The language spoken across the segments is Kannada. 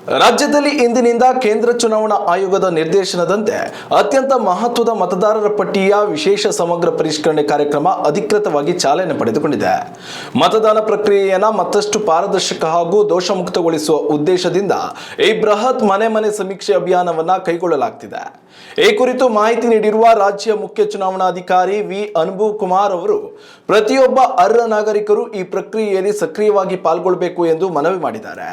ರಾಜ್ಯದಲ್ಲಿ ಇಂದಿನಿಂದ ಕೇಂದ್ರ ಚುನಾವಣಾ ಆಯೋಗದ ನಿರ್ದೇಶನದಂತೆ ಅತ್ಯಂತ ಮಹತ್ವದ ಮತದಾರರ ಪಟ್ಟಿಯ ವಿಶೇಷ ಸಮಗ್ರ ಪರಿಷ್ಕರಣೆ ಕಾರ್ಯಕ್ರಮ ಅಧಿಕೃತವಾಗಿ ಚಾಲನೆ ಪಡೆದುಕೊಂಡಿದೆ. ಮತದಾನ ಪ್ರಕ್ರಿಯೆಯನ್ನು ಮತ್ತಷ್ಟು ಪಾರದರ್ಶಕ ಹಾಗೂ ದೋಷಮುಕ್ತಗೊಳಿಸುವ ಉದ್ದೇಶದಿಂದ ಈ ಬೃಹತ್ ಮನೆ ಸಮೀಕ್ಷೆ ಅಭಿಯಾನವನ್ನು ಕೈಗೊಳ್ಳಲಾಗುತ್ತಿದೆ. ಈ ಕುರಿತು ಮಾಹಿತಿ ನೀಡಿರುವ ರಾಜ್ಯ ಮುಖ್ಯ ಚುನಾವಣಾಧಿಕಾರಿ ವಿ ಅನುಭವ್ ಕುಮಾರ್ ಅವರು ಪ್ರತಿಯೊಬ್ಬ ಅರ್ಹ ನಾಗರಿಕರು ಈ ಪ್ರಕ್ರಿಯೆಯಲ್ಲಿ ಸಕ್ರಿಯವಾಗಿ ಪಾಲ್ಗೊಳ್ಳಬೇಕು ಎಂದು ಮನವಿ ಮಾಡಿದ್ದಾರೆ.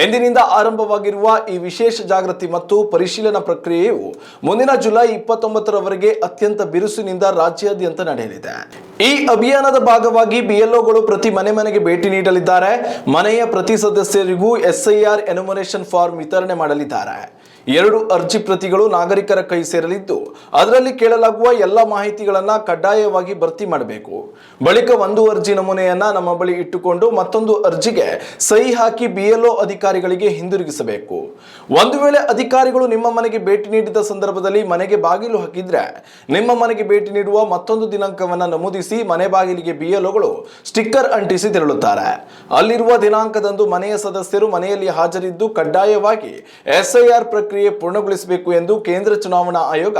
ಎಂದಿನಿಂದ ಆರಂಭವಾಗಿರುವ ಈ ವಿಶೇಷ ಜಾಗೃತಿ ಮತ್ತು ಪರಿಶೀಲನಾ ಪ್ರಕ್ರಿಯೆಯು ಮುಂದಿನ ಜುಲೈ 29ರವರೆಗೆ ಅತ್ಯಂತ ಬಿರುಸಿನಿಂದ ರಾಜ್ಯಾದ್ಯಂತ ನಡೆಯಲಿದೆ. ಈ ಅಭಿಯಾನದ ಭಾಗವಾಗಿ ಬಿಎಲ್ಒಗಳು ಪ್ರತಿ ಮನೆಗೆ ಭೇಟಿ ನೀಡಲಿದ್ದಾರೆ. ಮನೆಯ ಪ್ರತಿ ಸದಸ್ಯರಿಗೂ SIR ಎನ್ಯುಮರೇಷನ್ ಫಾರ್ಮ್ ವಿತರಣೆ ಮಾಡಲಿದ್ದಾರೆ. 2 ಅರ್ಜಿ ಪ್ರತಿಗಳು ನಾಗರಿಕರ ಕೈ ಸೇರಲಿದ್ದು ಅದರಲ್ಲಿ ಕೇಳಲಾಗುವ ಎಲ್ಲ ಮಾಹಿತಿಗಳನ್ನು ಕಡ್ಡಾಯವಾಗಿ ಭರ್ತಿ ಮಾಡಬೇಕು. ಬಳಿಕ 1 ಅರ್ಜಿ ನಮೂನೆಯನ್ನ ನಮ್ಮ ಬಳಿ ಇಟ್ಟುಕೊಂಡು ಮತ್ತೊಂದು ಅರ್ಜಿಗೆ ಸಹಿ ಹಾಕಿ BLO ಅಧಿಕಾರಿಗಳಿಗೆ ಹಿಂದಿರುಗಿಸಬೇಕು. ಒಂದು ವೇಳೆ ಅಧಿಕಾರಿಗಳು ನಿಮ್ಮ ಮನೆಗೆ ಭೇಟಿ ನೀಡಿದ ಸಂದರ್ಭದಲ್ಲಿ ಮನೆಗೆ ಬಾಗಿಲು ಹಾಕಿದ್ರೆ ನಿಮ್ಮ ಮನೆಗೆ ಭೇಟಿ ನೀಡುವ ಮತ್ತೊಂದು ದಿನಾಂಕವನ್ನು ನಮೂದಿಸಿ ಮನೆ ಬಾಗಿಲಿಗೆ BLOಗಳು ಸ್ಟಿಕ್ಕರ್ ಅಂಟಿಸಿ ತೆರಳುತ್ತಾರೆ. ಅಲ್ಲಿರುವ ದಿನಾಂಕದಂದು ಮನೆಯ ಸದಸ್ಯರು ಮನೆಯಲ್ಲಿ ಹಾಜರಿದ್ದು ಕಡ್ಡಾಯವಾಗಿ SIR ಪ್ರಕ್ರಿಯೆ ಪೂರ್ಣಗೊಳಿಸಬೇಕು ಎಂದು ಕೇಂದ್ರ ಚುನಾವಣಾ ಆಯೋಗ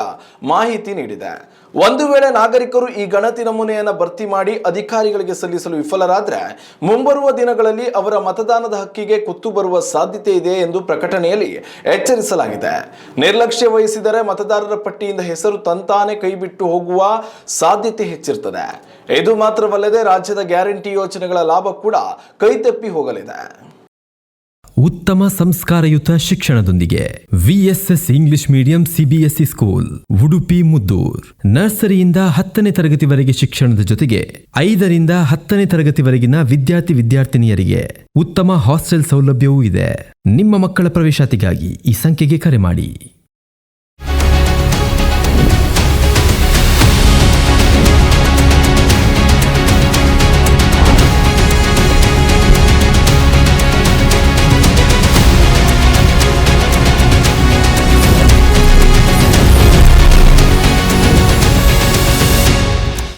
ಮಾಹಿತಿ ನೀಡಿದೆ. ಒಂದು ವೇಳೆ ನಾಗರಿಕರು ಈ ಗಣತಿ ನಮೂನೆಯನ್ನು ಭರ್ತಿ ಮಾಡಿ ಅಧಿಕಾರಿಗಳಿಗೆ ಸಲ್ಲಿಸಲು ವಿಫಲರಾದರೆ ಮುಂಬರುವ ದಿನಗಳಲ್ಲಿ ಅವರ ಮತದಾನದ ಹಕ್ಕಿಗೆ ಕುತ್ತು ಬರುವ ಸಾಧ್ಯತೆ ಇದೆ ಎಂದು ಪ್ರಕಟಣೆಯಲ್ಲಿ ಎಚ್ಚರಿಸಲಾಗಿದೆ. ನಿರ್ಲಕ್ಷ್ಯ ವಹಿಸಿದರೆ ಮತದಾರರ ಪಟ್ಟಿಯಿಂದ ಹೆಸರು ತಂತಾನೆ ಕೈಬಿಟ್ಟು ಹೋಗುವ ಸಾಧ್ಯತೆ ಹೆಚ್ಚಿರುತ್ತದೆ. ಇದು ಮಾತ್ರವಲ್ಲದೆ ರಾಜ್ಯದ ಗ್ಯಾರಂಟಿ ಯೋಜನೆಗಳ ಲಾಭ ಕೂಡ ಕೈತಪ್ಪಿ ಹೋಗಲಿದೆ. ಉತ್ತಮ ಸಂಸ್ಕಾರಯುತ ಶಿಕ್ಷಣದೊಂದಿಗೆ VSS English medium CBSE school Udupi Muddur. ನರ್ಸರಿಯಿಂದ 10ನೇ ತರಗತಿವರೆಗೆ ಶಿಕ್ಷಣದ ಜೊತೆಗೆ 5ರಿಂದ 10ನೇ ತರಗತಿವರೆಗಿನ ವಿದ್ಯಾರ್ಥಿನಿಯರಿಗೆ ಉತ್ತಮ ಹಾಸ್ಟೆಲ್ ಸೌಲಭ್ಯವೂ ಇದೆ. ನಿಮ್ಮ ಮಕ್ಕಳ ಪ್ರವೇಶಾತಿಗಾಗಿ ಈ ಸಂಖ್ಯೆಗೆ ಕರೆ ಮಾಡಿ.